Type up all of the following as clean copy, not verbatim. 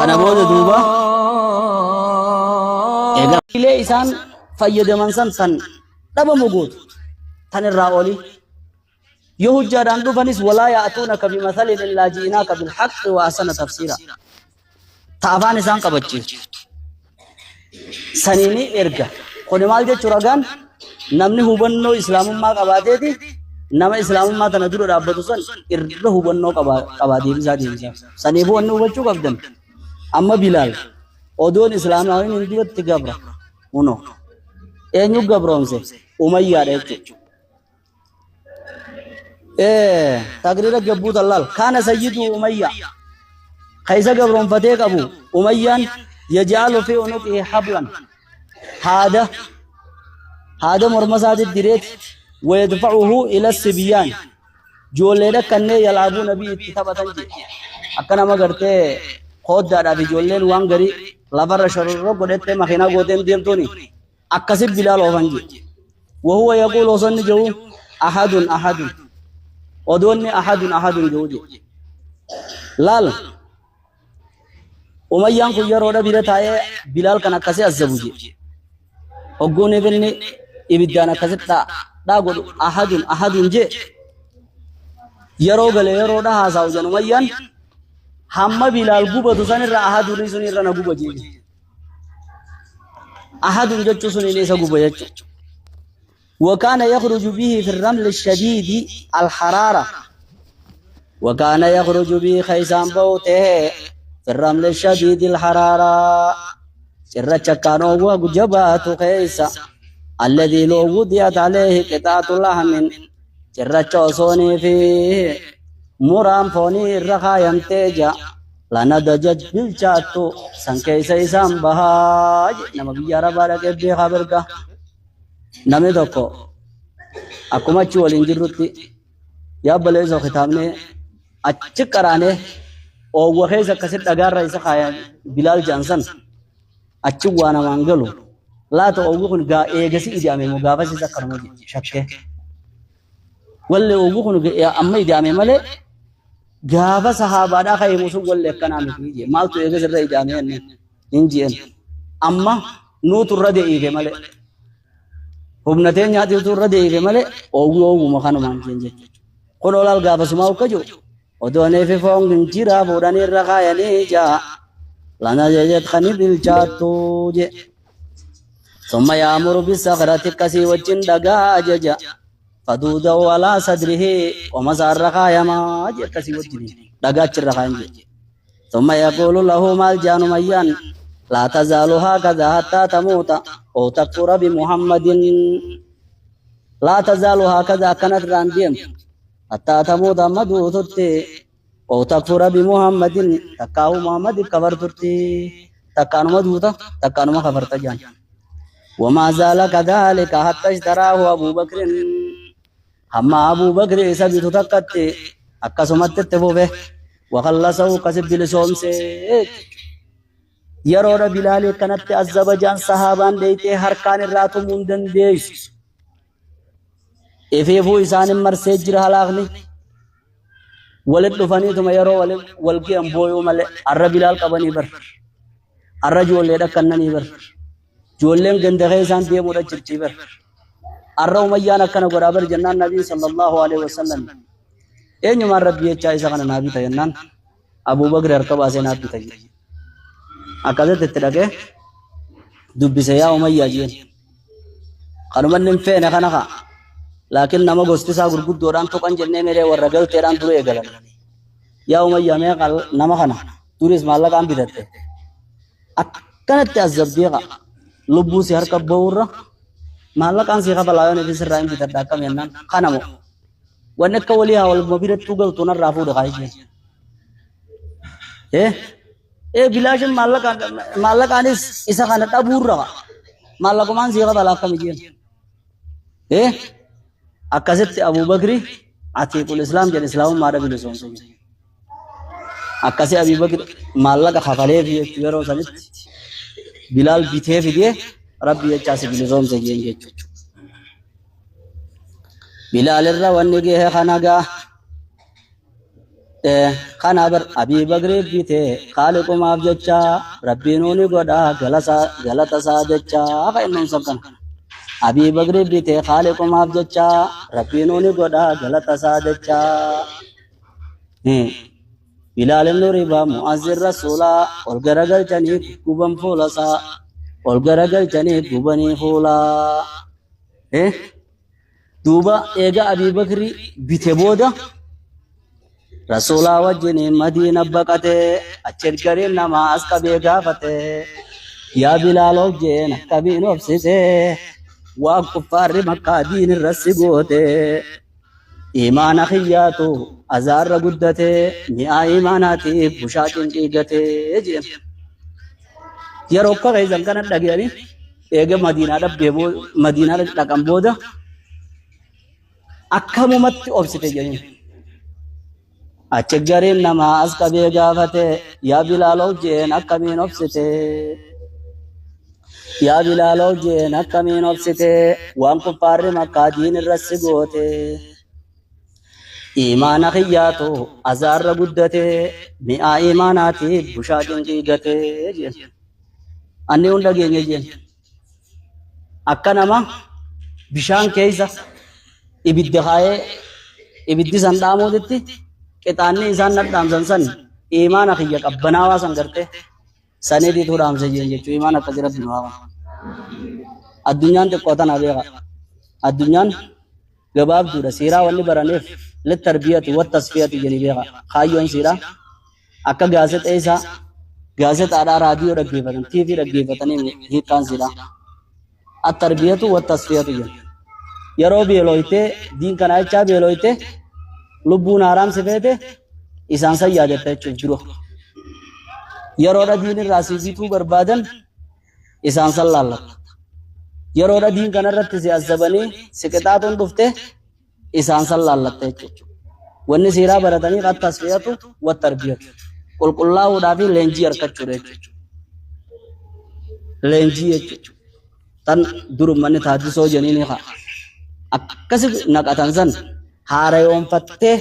kana booda duuba egaa ilee isaan fayyadaman san dhabamu gootu tan irraa oli yoo hujjaadhaan dhufanis walaa yaa'tuunaka bimathalin illaa ji'inaaka bilhaqqi wa ahsana tafsiira taafaan isaan qabachiisu saniini erga kuni maal jechuu ragaan namni hubannoo islaamummaa qabaateeti nama islaamummaa tana dura dhaabbatu san irra hubannoo qabaa deebisaa saniifuu wanni hubachuu qabdan amma Bilaal odoon islaamaawin hin duratti gabra uno eenyu gabroomse Umayyaadha jechuudha taqriira gabbuu tallaal kaana sayyidu Umayya kaysa gabroomfatee qabu Umayyaan yaj'alu fi unuqihi hablan haada morma isaatti direet wayadfa'uhu ila sibyaan ijoolleedha kanneen yalaabuu nabii itti taphatan jedhe akka nama gartee kooddaadhaaf ijoolleen waan garii lafarra shororro godhettee makiinaa gooteen deemtuuni akkasi Bilaal oofan jedhe wahuwa yaquulu osonni jedhu ahadun odoonni ahadun jedhu jedhe laal Umayyaan kun yeroodha bira taa'ee Bilaal kan akkasi azzabu jedhe hogguun ibinni ibiddaan akkasitti dhaa godhu ahadun jee yeroo galee yeroodha haasa'u jedhu Umayyaan hamma Bilaal gubatu sanirra ahadunii sun irra na guba jee ahadun jechuu sun isa guba jechuu وكان يخرج به في الرمل الشديد الحرارة وكان يخرج به خيسان بوته في الرمل الشديد الحرارة سرچ كانوا وجبات خيسا الذي لو وضعت عليه قطعة لحم سرچ صوني فيه مرام فوني الرخايم تيجا لندجت بالشاتو سنكيسا إسام بهاج نما بيارا بارك ابي خبرك namni tokko akkuma achi waliin jirrutti yaabbalee isa kitaabne achi qaraanee oowwa keessa akkasitti dhagaarra isa kaayan Bilaal jaansan achi waa namaan galu laata oowwi kun eegasi idaame moo gaafas isa akkanuma shakkee wallee oowwi kun amma idaame malee gaafa sahaabaadhaa kaa'eemu sun wallee akkanaa miti maaltu eegas irra idaame hin ji'en amma nuutu irra dee'iife malee humnatee nyaati turra deefe malee oowwuma kanumaan jenne kun olaal gaafasuma ukkajo odoonee fi foon jira fuudhanii irra kaayanii jaa lana jejet khani bilchaattu je summa yaamuru bisakrati kasii wajjin dhagaa ajaja faduudahu alaa sadrihi omasaarra kaayamaa je kasii wajjin dhagaa achirra kaayan je summa yaquulu lahu maal jaanu mayyaan لا تزال هكذا حتى تموت أو تكفر بمحمد لا تزال هكذا كانت رانديم حتى تموت مدوثت أو تكفر بمحمد تكاو محمد كفرت تكانو مدوثة تكانو ما كفرت جان وما زال كذلك حتى اشتراه أبو بكر أما أبو بكر سبيت تكت أكسمت تبوه وخلصه كسب لسوم سيك yeroodha Bilaal kanatti azaba jaan sahaabaan deeytee harkaan irraa tumuu hin dandeessu efeefuu isaanin marsee jira halaaqni walit dhufaniituma yeroo wal ge'an booyuu malee arra Bilaal qabanii bar arra ijoolleedha kannanii bar ijoolleen gandaqee isaan deemuudha jirtii bar arra Umayyaan akkana godhaa bar jennaan nabii sallallahu alaihi wasallam eenyumaan rabbi jechaa isa kana naabii ta'ennaan Abuu Bakr harka baasee naabii ta'e akkasitti itti dhaqee dubbise yaa Umayyaa jeen kanuman hin feene kana kaa laakiin nama gosti isaa gurguddoodhaan tuqan jennee meree warra galteedhaan dura eegalan yaa Umayyaa meeqa nama kana duris maallaqaan bitatte akkanatti azabdee kaa lubbuu si harka ba'uurra maallaqaan si kafalaayoon fi sirraa hin bitadha akkam jennaan kanamo wanni akka walii haa waluma birattuu galtuu narraa fuudha kaa jeen bilaashin maallaqaanis isa kana dhabuurra maallaqumaan si kafalaa akkam jeen akkasitti Abuu Bakri atiiqul islaam jedhe islaamummaadha bilisoomse akkasi Abii Bakri maallaqa kafalee fi yeroo sanitti Bilaal bitee fidee rabbi jechaa si bilisoomse jeen jechuudha Bilaal irra wanni gahee kana gaa kana bar Abi Bakri bite khaliqumaaf jecha rabbiinuni godha galata isaa jecha ka innon sabkan Abi Bakri bite khaliqumaaf jecha rabbiinuni godha galata isaa jecha Bilal ibn Rabah muazzir rasula ol garagalchanii guban fuula isaa ol garagalchanii gubanii fuula duuba eega Abi Bakri bite booda Rasula wajjini Madiina baqate achi gariin nama as qabee gaafate yaa Bilaal hojjeen akkamiin obsite waan kuffaarri Makkaa diin irra si goote imaana kiyyaatu azaarra guddate mi'aa imaanaatiif bushaa cincigate jeen yeroo akka keessan kana dhaga'anii eega Madiinaa dhaqan booda akkamumatti obsite jedhanii achi gariin nama as qabee gaafate yaa Bilaal hojjeen akkamiin obsite yaa Bilaal hojjeen akkamiin obsite waan kuffaarri Makkaa diin irra si goote imaana kiyyaatu azaarra guddate mi'aa imaanaatiif bushaa cincigate jeen anni hunda geenye jeen akka nama bishaan keessa ibidda kaayee ibiddi san dhaamuutitti qixaanni isaan nadhaamsan san imaana kiyya qabbanaawaa san garte saniitiitu dhaamse jeen jechuu imaana akka jiratti nu hawa addunyaan xiqqoo tana beeka addunyaan gabaabduudha siiraa wanni baraneef littarbiyati wattasfiyati jedhanii beeka kaayyoon siiraa akka gaazexaadhaa raadiyoo dhaggeeffatan tiivii dhaggeeffatanii hiikkaan siiraa attarbiyatu wattasfiyatu jedhu yeroo beelooytee diin kanaa jechaa beelooytee lubbuun haaraamsi feete isaan san yaadatta jechuuf jiru yeroodha diin irraa si bituu barbaadan isaan san laallata yeroodha diin kanarratti si azzabanii si qixaaxuun dhufte isaan san laallatta jechuudha wanni siiraa baratanii attasfiyatu wattarbiyatu qulqullaa'uudhaa fi leenjii harkachuudha jechuudha leenjii jechuudha tan durummanni taasisoo jeniini haa akkasi naqatan san haarayoonfattee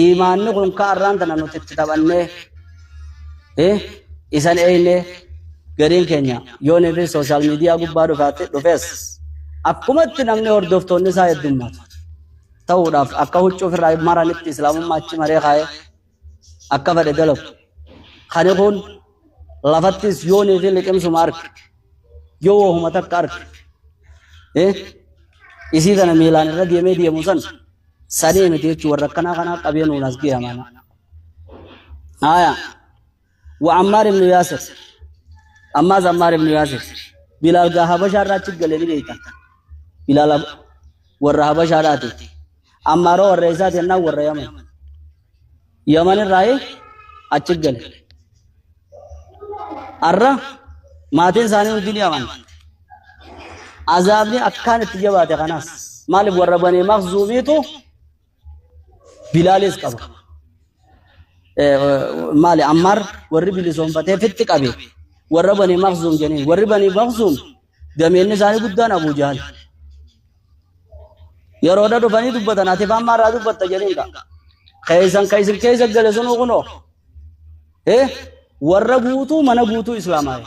imaanni kun kaarraan tana nuti itti taphannee isan eeyne gariin keenya yoo nefi sooshaal miidiyaa gubbaa dhufees akkuma itti namni hordoftoonni isaa heddummaatu ta'uudhaaf akka huccuu ofirraa maranitti islaamummaa achi maree kaa'ee akka fedhe dalagu kani kun lafattis yoo nefi liqimsuma arge yoo wohuma takka arge isii tana miilaan irra deemu san sadii miti jechuu warra akkanaa qabee nuun as ga'e amana haya wa Ammaar ibn Yaasir ammaas Ammaar ibn Yaasir Bilaal gaa Habashaarraa achi galee ni beekta Bilaal warra Habashaadhaati Ammaaroo warra isaati ennaa warra Yaman irraa achi gale arra maatiin isaanii hundi ni aman azaabni akkaan itti jabaate kanaas maaliif warra Banii Makhzuumiitu Bilaalis qaba maali Ammaar warri bilisoonfatee fitti qabe warra Banii Makhzuum jeniin warri Banii Makhzuum gameenni isaanii guddaan Abuu Jahal yeroodha dhufanii dubbatan ati Ammaarraa dubbatta jeniin keessan keessa gale sunuu kunoo warra guutuu mana guutuu islaamaa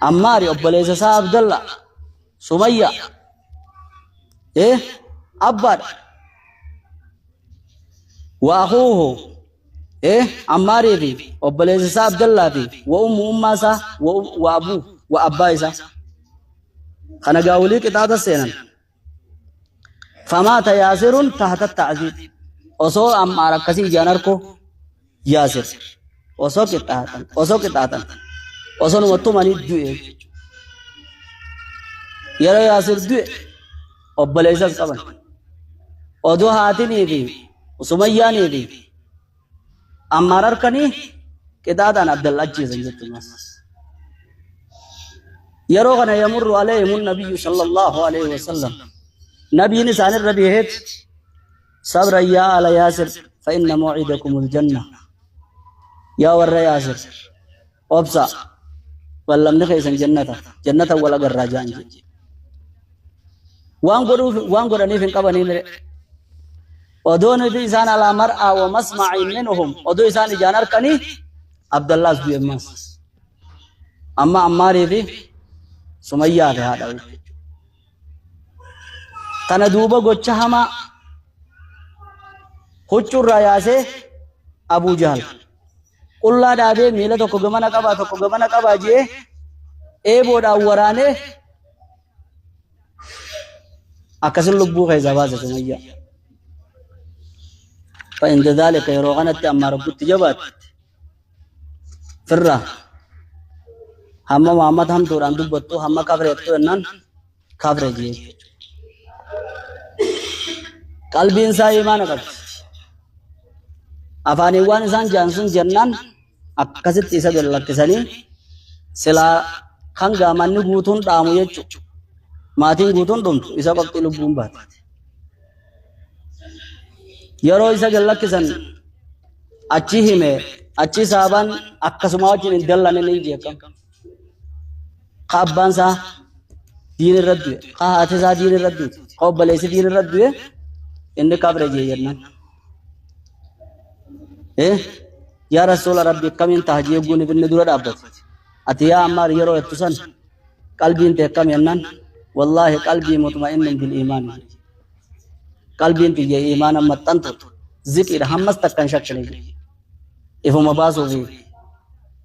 Ammaari obboleessa isaa Abdallah Sumayya abbaadha wa akhuuhu Ammaari fi obboleessa isaa Abdallah fi wa ummu ummaa isaa wa abuu wa abbaa isaa kana gaawulii qixaata seenan famaata Yaasirun tahta ta'ziib osoo Ammaar akkasii ijaan arkoo Yaasir osoo qixaatan osoo numattumanii du'e yeroo Yaasir du'e obboleessas qaban odoo haatinii fi Sumayyaanii fi Ammaar harkanii qixaataan Abdallah ajjeesan jechuumas yeroo kana yamurru alayhimun nabiyyu sallallahu alayhi wa sallam nabiin isaanirra biheet sabra yaa ala Yaasir fa inna maw'idakumul janna yaa warra Yaasir obsa wallamni keessan jannata wal agarraa jaan waan godhaniif hin qabanii ودون في إنسان على مرأى ومسمع منهم ودو إنسان جانر كني عبد الله بن مسعود أما عمار في سمية في هذا تندوبا قدشهما خجر رياسه أبو جهل قل لا دابي ميلة تكو غمانا قبا جيه بودا ورانه أكسل لبو خيزا بازا سمية فإن ذلك يروغانت أما ربط جبات فرّا هما محمد هم دوران دبتو هما كافر يبتو انان كافر جيه قلب انسان ایمان قد افانیوان انسان جانسون جنان akkasitti isa gallakkisanii silaa kan gaamanni guutuun dhaamu jechuudha. Maatiin guutuun dhumtu isa qofti lubbuun baate. Yeroo isa gallakkisan achi hime achi saabaan akkasuma wajjin hin dallanne ni jeeqam. Kaabbaan isaa diin irra du'e, haati isaa diin irra du'e, obboleessi diin irra du'e inni kaafire jee jennaan. يا رسول ربي كم انت هجيبوني بالندورة دابت أتي يا عمار يرو يتسن قلبي انت كم ينن والله قلبي مطمئن بالإيمان قلبي انت جي إيمانا متنطط ذكر همس تكن شكني إفو مباسو في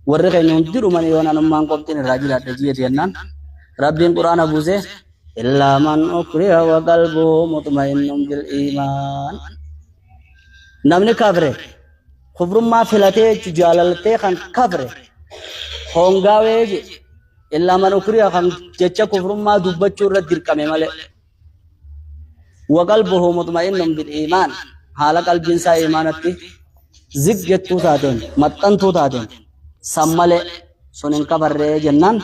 ورغي نندر من يوانا نمان قبتين الراجل الرجية ينن ربي القرآن أبوزه إلا من أكره وقلبه مطمئن بالإيمان نمني كافره خبر ما فلته جاللته خان كفر هونغاوي إلا من أكره خان جتة خبر ما دبچور دركمه ماله وقلبه مطمئن بالإيمان حال قلب إنسان إيمانته زجت تادين متن تادين سمله سنن كفر جنان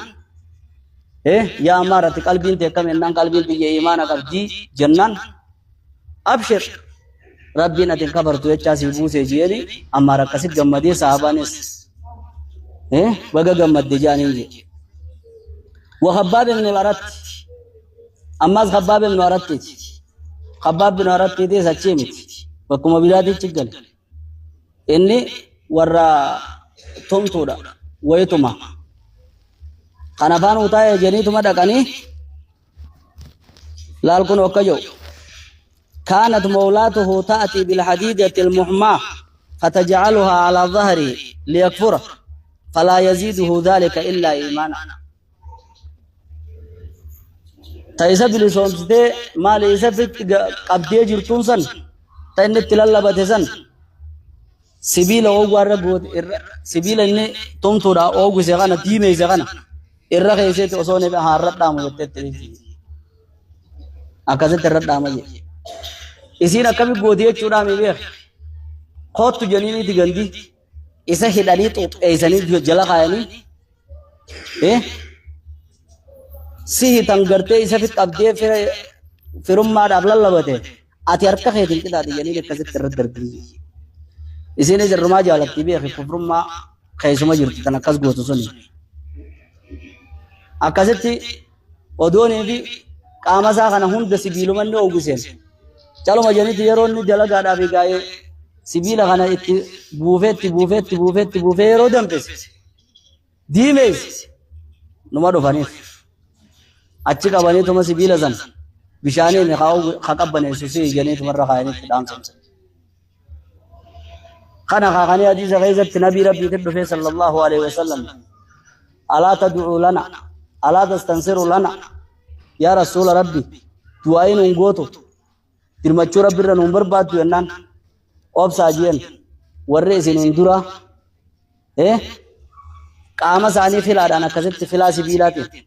يا أمارة قلبين تكمل إنن قلبين بيجي إيمان قلبي جنان أبشر ربنا تنكبر توجه سيبوسه جيري أمارة كسيد جمدي صحابانيس بقى جمد جانينجي وخباب من الأرض أما خباب من الأرض خباب من الأرض تيجي سچيمت وكم بلادي تجعل إني ورا توم تودا ويتوما خنافان وتاي جني توما دكاني لالكون وكجو كانت مولاته تأتي بالحديدة المحماة فتجعلها على ظهري ليكفره فلا يزيده ذلك إلا إيمانا تيسا بلسون سده ما ليسا في قبضي جرتون سن تيني تلالبت سن سبيل اوغوار بود سبيل اني توم تودا اوغو سيغانا ديمي سيغانا إرغي سيت أصوني بها الردام يتتري أكاسي تردام جي إسينا كمي بوديه چودا ميبيخ خوت جنيني تغندي إسا هداني تو إساني جلا خايني سيه تنگرتے إسا فت قبضيه فرم ما دابلا لبته آتي أركا خيطين كدا دي جنيني كاسي تردردي إسينا جرما جالكتي بيخ فرم ما خيسما جرتي تنكاس گوتو سني أكاسي ودوني في قامسا خانا هند سبيلو من نوغو سين چلو مجانی تیرون نی جلا گاڑا بھی گائے سبیل خانا اتی بوفے رو دم پیس دیمیز نمارو فانیف اچھی کا بنی تمہیں سبیل ازن بشانی نخاو خاقب بنے سوسی جنی تمہیں رخائنی تدام سمسن خانا خاقانی حدیث غیزت نبی ربی تدفع صلی اللہ علیہ وسلم الا تدعو لنا الا تستنصر لنا یا رسول ربی دعائن انگوتو ترمچو رب الرا نمبر بات جنان اوب ساجين ورّي سنين دورا قام ساني فيلا دانا كسبت فيلا سبيلاتي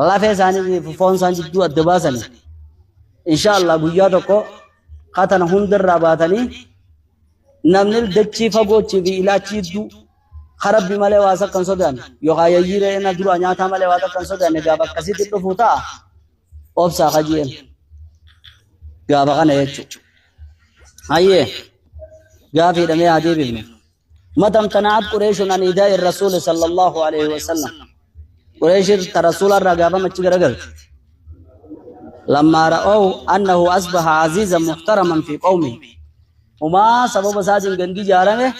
الله في ساني فون سانجي دو ادبا ساني إن شاء الله بويا تكو خاتنا هندر راباتني نمنل دچي فغوچي في إلاچي دو خرب بمالي واسا كنسو دان يوغا يجيره انا درو انياتا مالي واسا كنسو دان نگابا كسي تلو فوتا اوب سا خجين غابا خانا يجو آئیے غافی دمي عجیب ابن متم تنعب قریش عن نداء الرسول صلى الله عليه وسلم قريش ترسول الرغابة مچگر گل لما رأوا أنه أصبح عزيزا محترما في قومه وما سبب ساجن غندي جارمه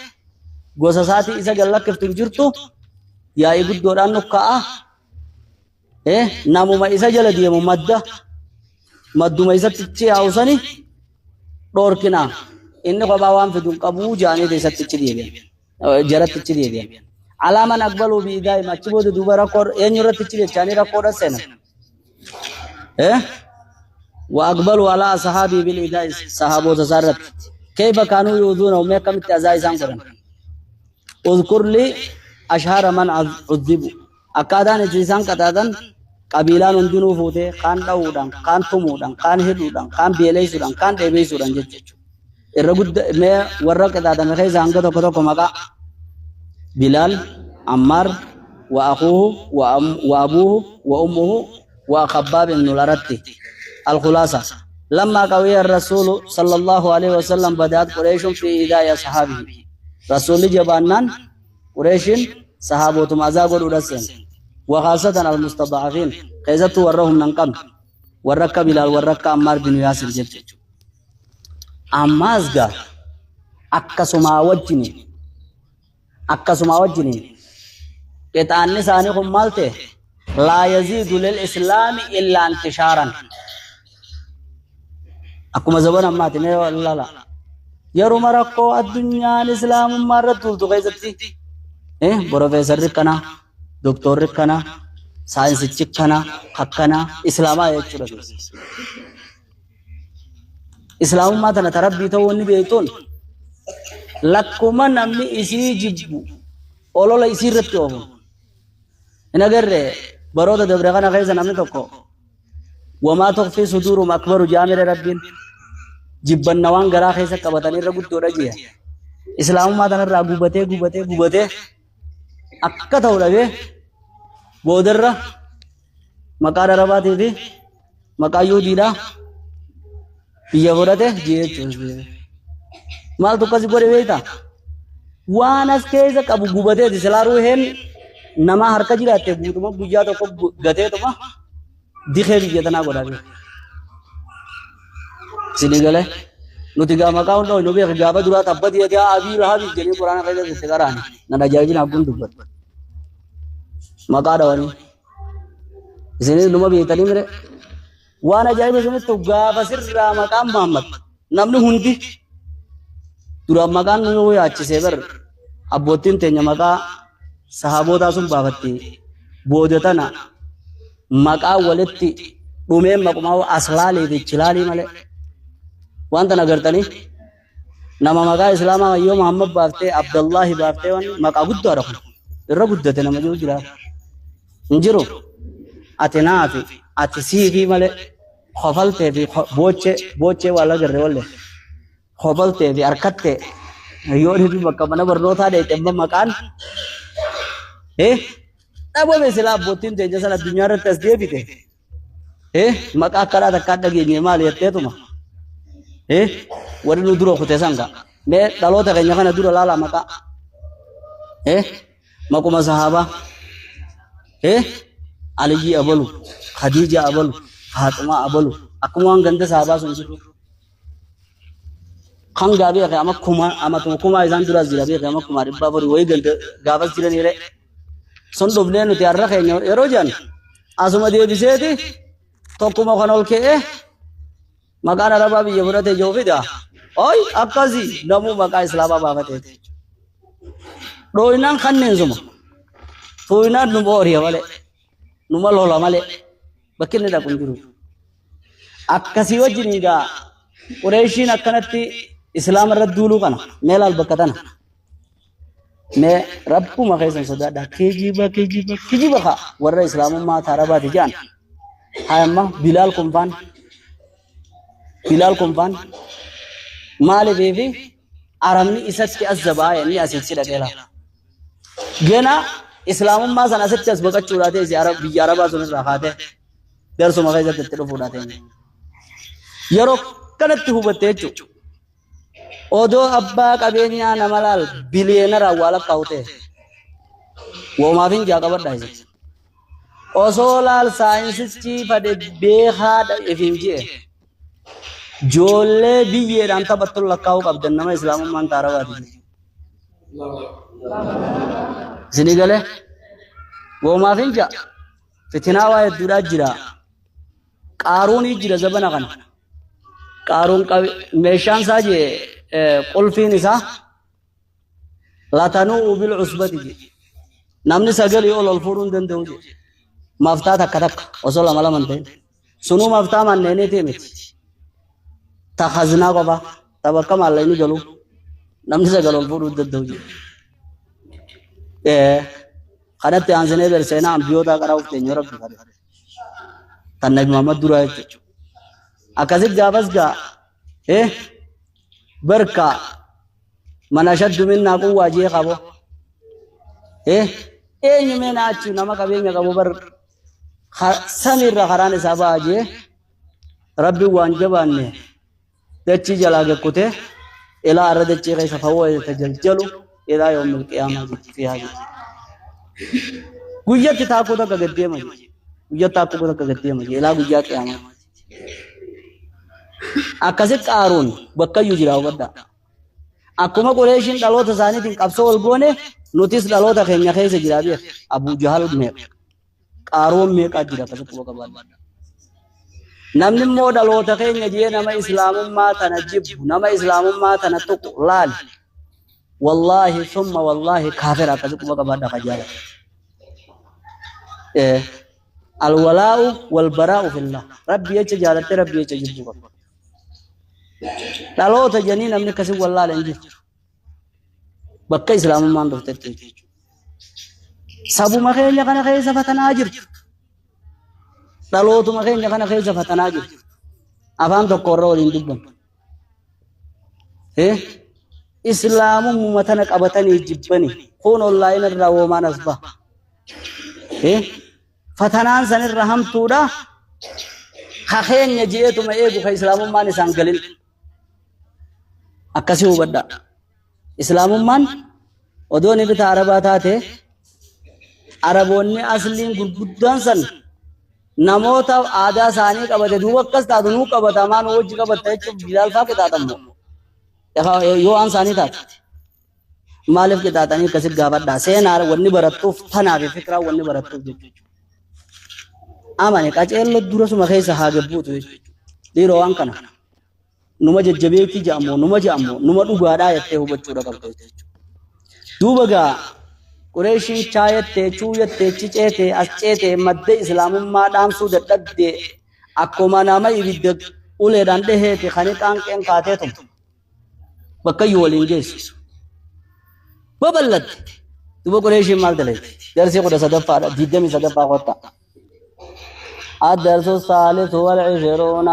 غوسا ساتي إذا قال لك تنجرتو يا يقول دوران نكاء نامو ما إذا جل ديه ممدة مدو ما إذا تتشي عوساني دور كنا إنه قباوان في دون قبو جاني دي ستتشي ديه جرت تتشي ديه علامة نقبلوا بإداي ما تبود دوبارا كور ينيرت تتشي ديه چاني را كورا سينا وأقبلوا على صحابي بالإداء صحابو تسارت كيف كانوا يؤذون وما كم تأذى إسان قرن اذكر لي أشهر من عذبوا أكادان إسان كتادان قبيلان اندنو فوته كان داودان كان ثمودان كان هدودان كان بيليسودان كان ديبيسودان جج الرغد ما ورق كتادان مخي زانغتو كتو كمكا بلال عمار وأخوه وأبوه وأمه وخباب بن الأرت الخلاصة لما قوي الرسول صلى الله عليه وسلم بدأت قريش في إيذاء أصحابه رسول جبانان قريش صحابة مازاغ ورسل وخاصة المستضعفين كيزت ورهم ننقم ورك بلال ورك عمار بن ياسر جد أمازغا أكسما وجني كتاني سانيكم مالته لا يزيد للإسلام إلا انتشارا أكما زبان أماتي لا لا يرو مرقو الدنيا الإسلام مرة تلتو غيزتي بروفيسور ركنا دكتور ركنا ساينس چكنا حقنا إسلاما يجرد إسلام ما تنتربي توني بيتون لكما نمي إسي جبو أولو لا إسي رتوهم نگر برود دبرغنا غيزا نمي توقو وما تخفي صدورهم أكبر جامر ربين جبن نوان غرا خيسا قبطاني رغد دورا جيه اسلام ما تنر غوبته akka ta'u dhabe boodarra maqaa darabaatiif maqaa yuudiidha biyya fudhate jechuudha maal tokkos godhe beekta waan as keessa qabu gubateeti silaaruu heen nama harka jiraatte guutuma guyyaa tokko gateetuma dikee biyya tanaa godhate sinigale nuti gaa maqaa hunda hojii beek gaafa duraa tabbati yati abii rahabi jedhanii quraana keessatti garaani na dajaajin abbuun dubbatu maqaa dhawanii isinis numa beektanii mire waan ajaa'iba isinitti gaafa sirraa maqaan Muhammad namni hundi duraan maqaan nu yaachisee bar abbootiin teenya maqaa sahabootaa sun baafatti booda tana maqaa walitti dhumeen maqumaa aslaalee fi chilaalii malee wanta nagartanii nama maqaa islaamaa yoo Muhammad baaftee Abdullahi baaftee waan maqaa guddaa rakun irra guddate nama jiru jira injiru ati naafi ati siifi malee khofaltee fi boochee waa lagarre walle khofaltee fi harkattee yoo dhibi bakka mana barnootaa dheeyte maqaan dhabame silaa abbootiin teenya sana addunyaa irratti as deebite maqaa akkanaa takkaa dhageenye maal jetteetuma warri nu dura kute sanga mee dhaloota keenya kana dura laala maqaa maquma sahaabaa Aliyyi abalu Khadija abalu Fatima abalu akkuma waan ganda sahaabaa sun jiru kan gaabii akka ama kuma isaan dura jira beeka ama kuma dhibba bari wayi ganda gaafas jiran yere son doblee nuti har'a keenya yeroo jaan asuma deebiseeti tokkuma kan ol ka'ee maqaan arabaa biyya fudhate joofida oy akkasi namuu maqaa islaamaa baafateeti dhooyinaan kanneen suma fooyinaan nu booriya malee numa lola malee bakki inni dhaqu hin jiru akkasii wajjin egaa Qureeshiin akkanatti islaama irratti duuluu kana mee laal bakka tana mee rabbuma keessan sodaadha kijiba ka warra islaamummaa taarabaati jedhan hayamma Bilaal Konfaan maaliifi Arabni isatti as zabaayanii asitti dhaqee laala gena islaamummaa sana asitti as baqachuudhaa ta'e biyya arabaa sun irraa kaatee darsuma keessatti itti dhufuudhaa ta'e yeroo kanatti hubatte jechuudha odoo abbaa qabeenyaa nama laal biliyeenara awwaala kaawute woomaafin jaaqabadhaa isa osoo laal saayinsichi fade beekaa ifiin ji'e jolle biye dan tabatul lakaw qabdan nama islamummaan taarawaati sinigale woma finja fitina wa yadura jira qaruni jira zabana kan qarun meshan saje qulfin isa la tanu bil usbati namni sagal yo lol furun den dewje mafta takak osol amala mante sunu mafta man nene temit ta khazna goba tabakam allayni galu namni sagal lol furun den dewje kanatti aansene bersena ambiyoda qara ufte nyorab kare tannabi muhammad duray akazik gabasga barka man ashaddu minna quwwa je qabo nyumena achu nama kabenya qabo bar samirra kharane sabaje rabbi wanjabanne dachi jalaga kute ila aradachi kaysa fawa tajaljalu ila yawm alqiyamah fi hadi guyyati taako da gaddema guyyati taako da gaddema ila guyya qiyamah akasit qarun bakkayu jira wadda akuma qurayshin dalota zanitin qabso wal gone notis dalota kenya khayse jira bi abu jahal me qarun me ka jira kasu ko kabal namni mo dalota kenya je nama islamumma tanajib nama islamumma tanatuq lal wallahi thumma wallahi kafira kasu ko kabal da khajala alwala'u wal bara'u fillah rabbi yace jarate rabbi yace jibbu dalota jani namni kasi wallahi lenji bakka islamumman doftete sabu makenya kana khaysa fatanajir dalotu makenya kana khaysa fatanajir afan to korro wal indubban islamun matana qabatani jibbani khon wallahi narra wa manasba fatanan sanir rahamtuda khakenya jeetu ma egu kha islamumman sangalin akasi hubadda islamumman odoni bita arabatate arabonni aslin gurguddan san namota aada sani qabate duba kas ta dunu qabata man wajhi qabata bilal fa ke tatammo yo an sani tat malif ke tatani kasi gabadda senar wonni baratuf tana be fikra wonni baratuf amane qacello durasuma kaysa hagebbutu diro an kana numa jajjabeeki jaammo numa jaammo numa dhugaadha yatte hubachuudha qabdu duubaga qureeshin chaayette chuuyatte ciceete asceete madde islaamummaa dhaamsuu dadhabde akkuma nama ibidda uleedhaan dheheete kani qaanqeen kaateetum bakkayyuu waliin geessu baballadde duuba qureeshin maal daleete darsii 13 23 qotta الدرس الثالث والعشرون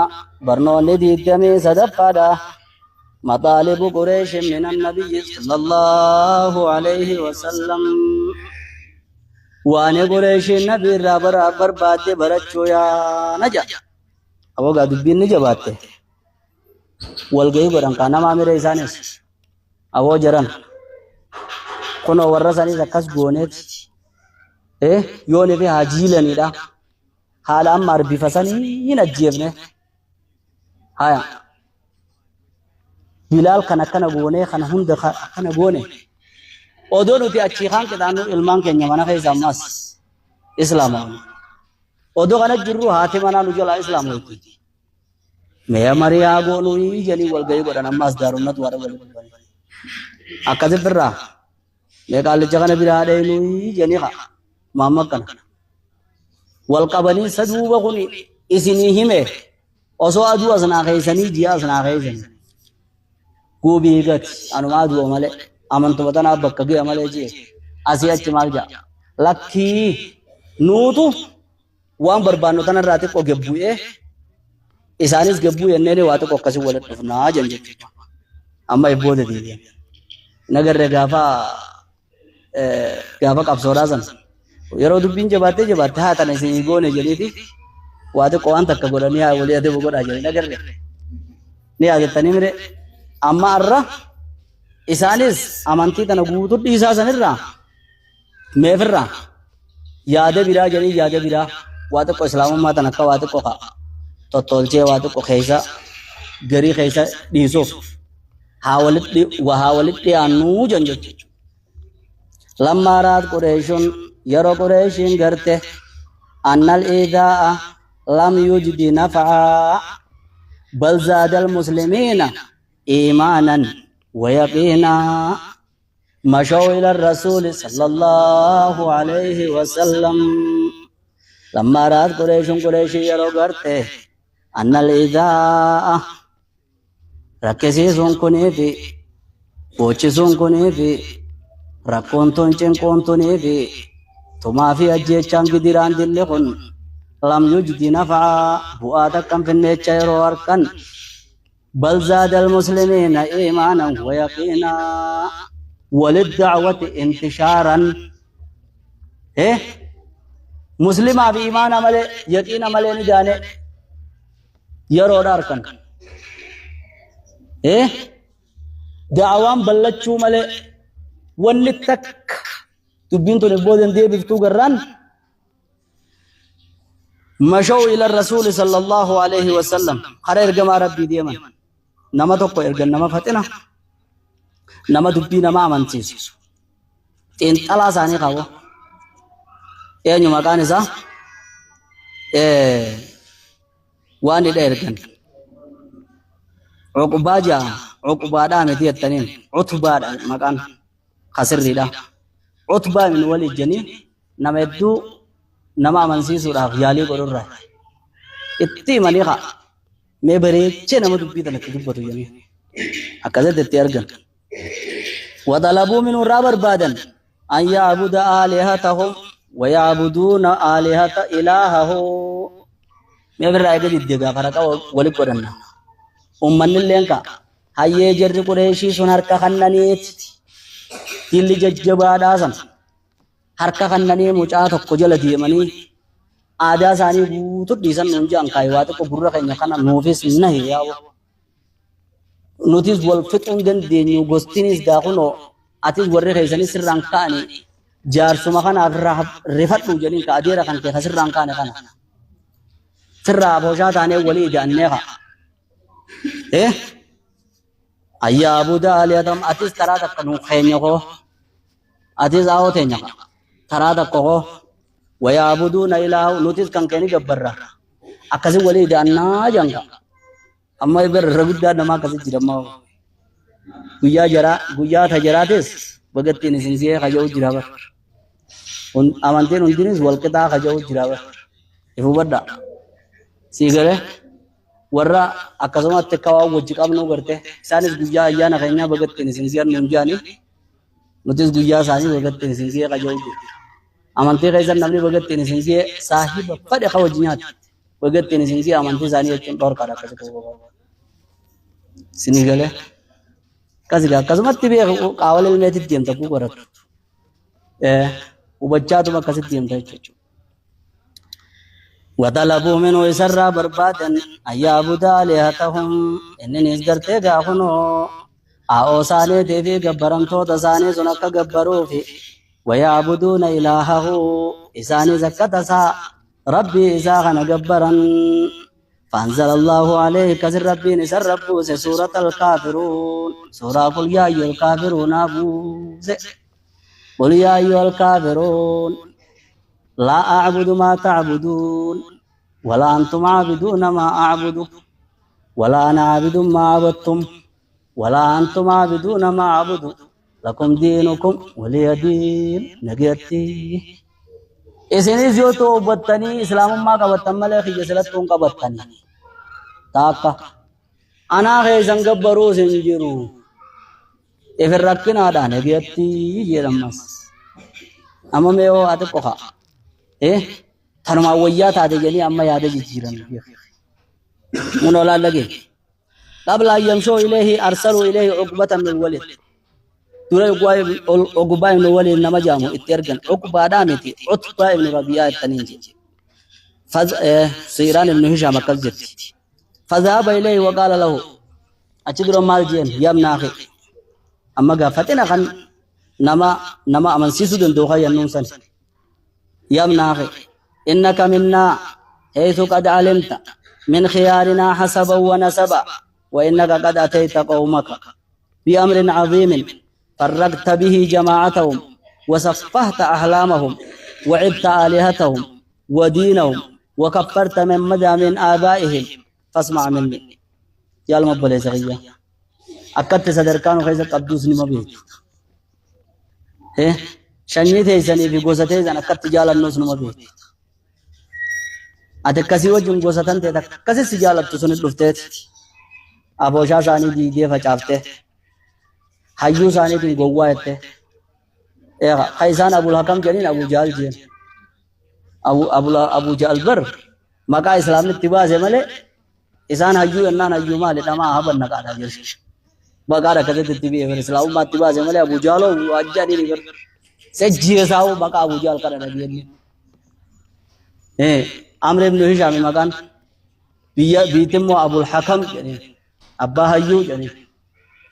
برنون ديدمي صدفادا مطالب قريش من النبي صلى الله عليه وسلم وان قريش النبي رابر بات برچو يا نجا ابو غادبين نجبات والغي بران كان ما میرے انسانس ابو جران كنو ورساني زكاس غونيت يوني في حاجيلني دا حالا مار بفساني ينجيبني هايا بلال كان غوني كان هند كان غوني odonu ti achi khan ke danu ilman ke nyamana khay zammas islam odo kana jirru hathi mana nu jala islam hoyti me mariya gonu yi jani wal gay godan ammas darunat wara wal akaze birra me kal jagana birade nu yi jani kha mamma kan wal qabani saduba guni isini hime oso adu asna khaysani jiya asna khaysani gobi gat anu adu male amantu batana bakkage amale ji asiyach malja lakki nutu wan barbanu tanan rate ko gebbuye isanis gebbuye nene watu ko kasi wala dufna janje amma ibode di nagarre gafa kapsora san yero dubbin jabate ha tanay si gone jeliti watu ko an takka godani ha wali ade bogoda jeli nagarre ni ade tanimre amma arra isanis amanti tana guutu dhiisa sanirra meefirra yaada biraa jedhanii yaada biraa waa tokko islaamummaa tana akka waa tokko ka tottolchee waa tokko keessa garii keessa dhiisuuf haa walitti dhiyaannuu jechuudha. Lammaa raat Qureeshun yeroo Qureeshiin garte annal iidaa'a lam yujdi naf'aa bal zaadal muslimiina iimaanan wa yaqiinaa مشوا إلى الرسول صلى الله عليه وسلم لما رأت قريش يرو قرته أن الإذاء ركسيسون كوني في وچسون كوني في ركونتون چن كونتوني في تما في أجيچان قدران دلقون لم يجد نفعا بؤاتا كم في النيچة يرو أركن بل زاد المسلمين إيمانا ويقينا وللدعوة انتشارا مسلمة في إيمان عمله يقين عمله نجانه يرو داركن دعوام بلچو مله ونتك تبين تو نبودن دي بفتو قران مشوا إلى الرسول صلى الله عليه وسلم خير جما ربي ديما نما توقو إرغن نما فتنا نما دبي نما أمانتيس تين تلا ساني خاوة نيو مكان إسا واني ديرغن عقبا جا عقبا دا متي التنين عتبا دا مكان خسر ريدا عتبا من ولي الجنين نما يدو نما أمانسيس ورا خيالي قرر راه اتي منيخا مبريتش نما دبي تنك دبتو يعني أكذا تتيرغن وطلبوا منه رابر بادن أن يعبد آلهتهم ويعبدون آلهة إلهه مبر رايك جدّيغا فرقا ولي قرنا أمان اللينكا هاي جرد قريشي سن هركا خنانيت تيلي ججبا داسم هركا خناني مجاة قجل ديماني آدا ساني بوتو ديسان نمجان قايواتو برا خينا خانا نوفيس نهي ياو notice wal fitun den de new gostinis da kuno atis warre khaisani sirran kaani jar suma kana rifatu jani ka adira kan ke sirran kaani kana sirra bosha tane wali janne kha ayya abuda aliyadam atis tarada kanu khaynya ko atis aote nya tarada ko wa ya'buduna ilahu notice kan keni gabbarra akasi wali janna janga amma ibar rabidda nama kasi jirama guyya tajaratis bagatti ni sinsiye khajau jirabar amanten undinis walqita khajau jirabar ifu badda sigare warra akasuma tekkawa wajji qabnu garte sanis guyya ayana khanya bagatti ni sinsiyan numjani mutis guyya sani bagatti ni sinsiye khajau amante khaisan namni bagatti ni sinsiye sahib fade khawjinyat bagatti ni sinsiye amante sani yachin dor kada kasi sinigale kasiga kasumatti be qawalil meti diemta ku gorat ubachatu makasi diemta chechu wadalabu minu isarra barbadan ayabuda alihatahum enen isgarte ga khuno ao sane devi gabbaram to dasane sunaka gabbaru fi wayabuduna ilahahu isani zakata rabbi isa kana gabbaran فأنزل الله عليه كسر ربي نسر ربوس سورة الكافرون سورة قل يا أيها الكافرون أبوس قل يا أيها الكافرون لا أعبد ما تعبدون ولا أنتم عابدون ما أعبد ولا أنا عابد ما عبدتم ولا أنتم عابدون ما أعبد لكم دينكم ولي دين نجيتي إسنيس جو تو بطني إسلام ما كبتن ملي خيجسلت تون كبتن تاكا أنا خيزن قبرو سنجرو إفر ركنا دانه بيتي يرمس أما ميو أتقوها ثنما ويات آده جني أما ياده جيران منولا لگه قبل أن يمشوا إليه أرسلوا إليه عقبة من الولد ترى عقبة ابن وليد نما جامو اترجن عقبة دامتي عتبة ابن ربيعة التنينجي سيران ابن هشام كذبت فذهب إليه وقال له أتدرى مال جين يا ابن أخي أما قافتنا خن نما أمن سيسود دوخا ينونسن يا ابن أخي إنك منا حيث قد علمت من خيارنا حسبا ونسبا وإنك قد أتيت قومك بأمر عظيم فرقت به جماعتهم وسفهت أحلامهم وعبت آلهتهم ودينهم وكفرت من مدى من آبائهم فاسمع مني يا المبلغ سغيا أكدت صدر كانوا خيزة قبدوس نمبيت شنيت هيساني في قوسة هيسان أكدت جال النوس نمبيت أتكسي وجم قوسة تنتي تكسي سجالة تسنت لفتت أبوشا ساني دي دي فچافته حيو ساني دي قوة خيسان أبو الحكم جنين أبو جال جين أبو جال بر مكا إسلام نتباه زمالي إسان حيو إنان حيو مالي تما أحبن نقادا جرش بقارا كده تتبيه فر إسلام ما تباه زمالي أبو جالو واجا دي بر سجيه ساو مكا أبو جال کرنا دي عمرو بن هشام مكان بيتمو أبو الحكم جنين أبا حيو جنين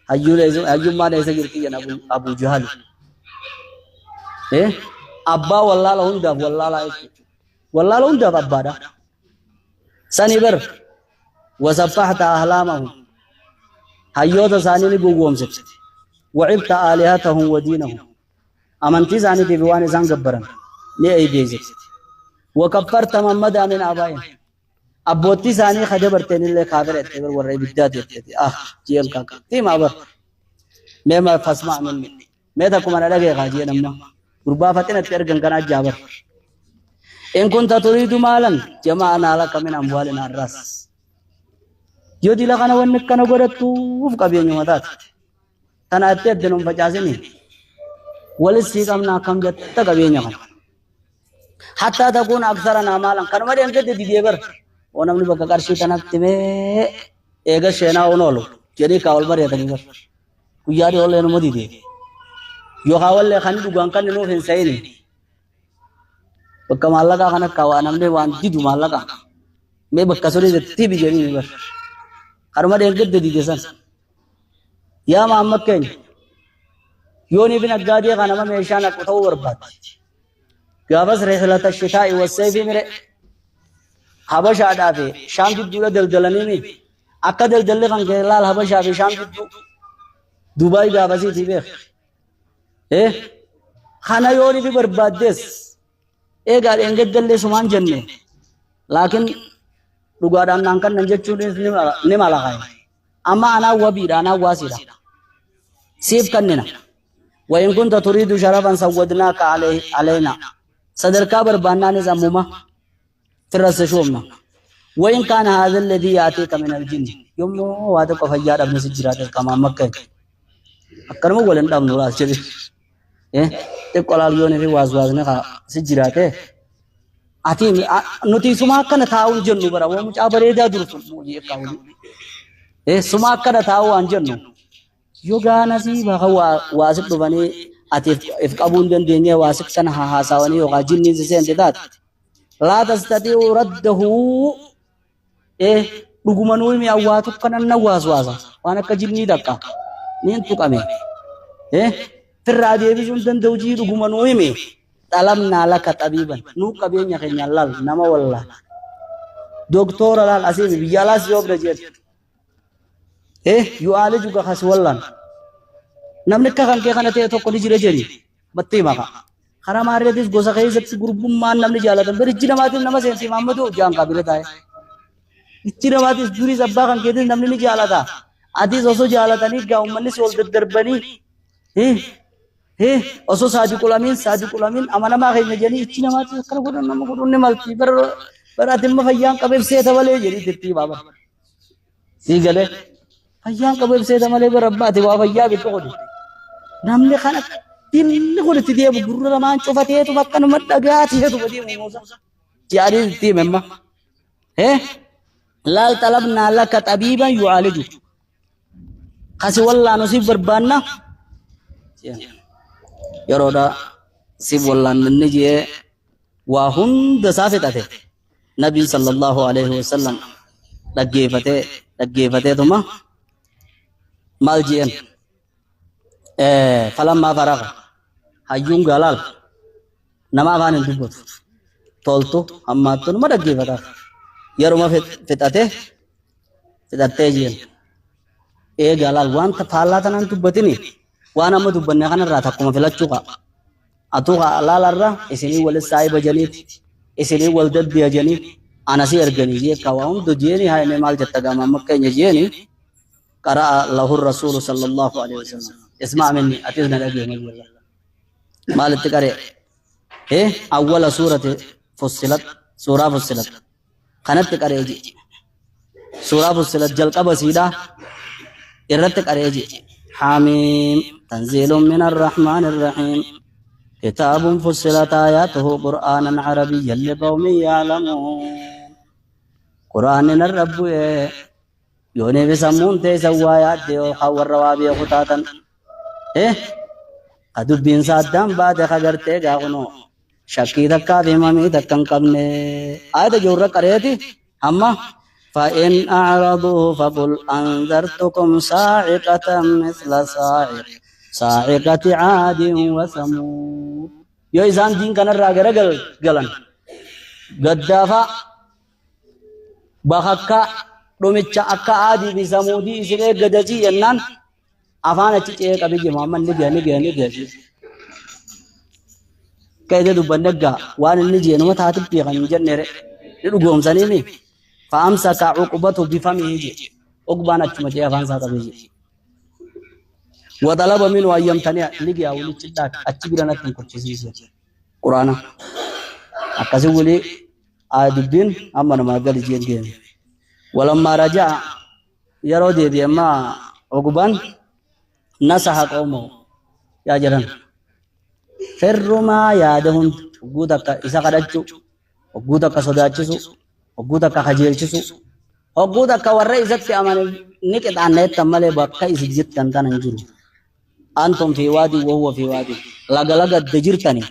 حيو ما نيسا جرتي جن أبو جهل أبا والله لهم دف والله لهم دف أبا دا سنبر وسفحت أحلامهم حيوت ثاني لقوم ست وعبت آلهتهم ودينهم أمنتي ثاني تبواني سان قبرن لأي بيزك وكفرت من مدى من آبائهم أبوتي ثاني خدبرتين اللي خابر اتبر ورأي بدات اتبر جيل كاكا تيم أبر ميما فاسمع مني ميتا كمان لغي غاجي نما قربا فتنة ترغن كانت جابر إن كنت تريد مالا جمعنا لك من أموالنا الرأس يودي لغانا ونكنا قرأتوف قبين يومتات تناتي الدنم فجاسني ولسي كمنا كم جتا قبين يوم حتى تكون أكثرنا مالا كان مريم جد دي ديبر ونمني بكا كرشي تنكتمي إيغا شينا ونولو جري كاول مريم تنبر وياري أولي نمدي دي يوخاول لخاني دوغان كان نوفين سيني بكا مالكا خانا كوانا مني وان ديدو مالكا مي بكا سوري دتي بجري نبر خرما دين قد دي ديسان يا محمد كين يوني بن أقادي خانا ما ميشانا كتور بات قابس رحلة الشتاء والصيف مري حبش عدافي شام جدو دلدلني مي أكا دلدل خان كيلال حبش عدافي شام جدو دبي قابسي تي بيخ خانا يوني في برباد ديس قال انجد دلي سمان جنة لكن رغادان نانكن ننجچو نمالا خاي أما أنا وبير أنا واسيرا سيف كننا وإن كنت تريد شرفا سودناك علينا صدر كابر باننا نزموما ترس شومنا وإن كان هذا الذي يأتيك من الجن يوم وادك فجار ابن سجرات كما مكة أكرمو ولن دام نوراس جري تقول اليوم في واز نخا سجرات أتيم نتي سما كن ثاون جنو برا ومش أبريدا درسون موجي كاولي سما كن ثاون جنو يوغا نسي بخوا واسق دبني أتيف إفقابون دنيا واسق سنها هاساوني يوغا جنين سين تدات لا تستطيع رده رغمانوي مي أواتو كنن نواز واسا وانا كجني دكا نين تقامي ترادي بيجون دندوجي رغمانوي مي طلبنا لك طبيبا نو قبين يخني الله نما والله دكتور لال اسيب بيالاس جوب رجيت يعالجك خاص والله نمنك كان كي خنته تو كل جري بتي ما خرا ماري ديس غوسا خيزت غروب مان نمني جالاتن برجنا مات نما سينتي محمد جان قابلتا ہے इच्चिरा बात इस दूरी सब्बा kan kedin namni ni jala ta adis oso jala ta ni gaum manni sol darbani oso sajikulamin amana ma khay jani iccina mat kar godon nam godon ne malti bar atim fayyan kabeb se tawale jeri titti baba si gale fayyan kabeb se tamale bar rabba ti wa fayya bi to godi namni khana tin godi ti de burra man chofate to makkan madda gaati he to badi musa jari ti memma لا طلبنا لك طبيبا يعالجك خسي والله نصيب بربانا يرودا سيب والله ننجي وهند سافتته نبي صلى الله عليه وسلم لقيفته ثم مالجين فلما فرغ حيون قالال نما فان دبوت تولتو اما تن ما لقيفته يروما فتاته جين eegalal wanta faallatanan dubbatini waan amma dubbanne kanarraa takkuma filachuu qaba atuqa laalarra isinii wal saayiba janiit isinii wal dadbiya janiit anasi erganii jee ka waa hundu jeeni hayne maal jetta gama amma keenya jeeni qaraa lahu rasuulu sallallahu alaihi wasallam isma' minni atisna dhageenye maal itti qaree awwala suurati fussilat suuraa fussilat kanatti qaree jee suuraa fussilat jalqaba siidhaa irratti qaree jee حميم تنزيل من الرحمن الرحيم كتاب فصلت آياته قرآنا عربيا لقوم يعلمون قرآن الرب يوني بسمون تيسوا يادي وخور روابي خطاتا قدب بين صادام بعد خبرتي قاغنو شكي تكا بمامي تكن قبني آية جورة قريتي أما فإن أعرضوا فقل أنذرتكم صاعقة مثل صاعقة عاد وثمود يو إسان دين كان الراجل قلن قدافا بخكا رميتشا أكا عادي بثمودي إسلي قدجي ينان أفانا تيجي كبيجي محمد نجي كيدا دبنجا وان نجي نما تاتب بيغن جنر نرجوم سنيني فأمسك عقبته بفمه يجي عقبانا تشمجي أفان ساتا بيجي وطلب منه أن يمتنع لقي أولي تشدك أتبرنا تنكرشيسي قرآن أكاسي ولي آدبين أمنا ما قال جين جين ولما رجع يرودي دي ما عقبان نصح قومه يا جران فر ما يادهم وجودك إذا قدرتوا وجودك صداقتسو وجودك خجيلتسو وجودك ورئيسك في أمان نكت عن نت تملي بقى إزجت تنتان نجرو أنتم في وادي وهو في وادي لقى دجرتني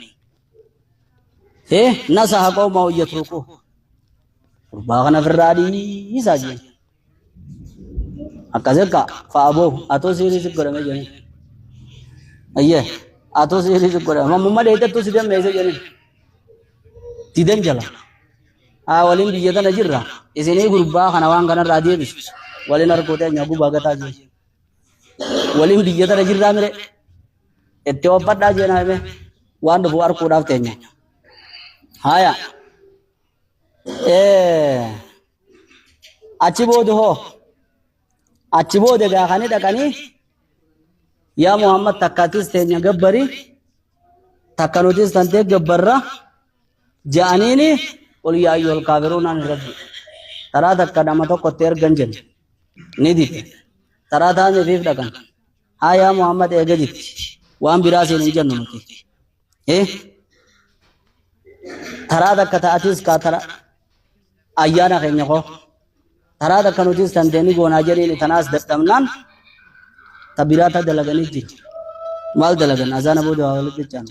نصح قومه يتركوه باغنا في الرادي يساجين أكذا فأبوه أتو سيري سكرة مجاني أيه أتو سيري سكرة ما مما ده تو سيدم ميزة جاني تيدم جلا ولين بيجتا نجرا إسيني غربا خنوان كنا رادي بس ولين أركوته نيابو باغتا جي ولين بيجتا نجرا مره اتوا پدا جنا में وان دو أركوته تاني هايا أتشبود هو أتشبود ده خاني ده كاني يا محمد تكاتيس تاني جبري تكانوتيس تاني جبرة جانيني قل يا أيها الكافرون عن ربي ترى تكادما تو كتير جنجن نديت ترى تاني فيف دكان ها يا محمد إجديت وام براسي نجن نمتي ترى تكاتيس كاترا أيانا خيني خو ترى تكانوتيس تاني غونا جري لتناس دتمنان تبيراتا دلغني جي مال دلغن أزانا بود أولي بيجان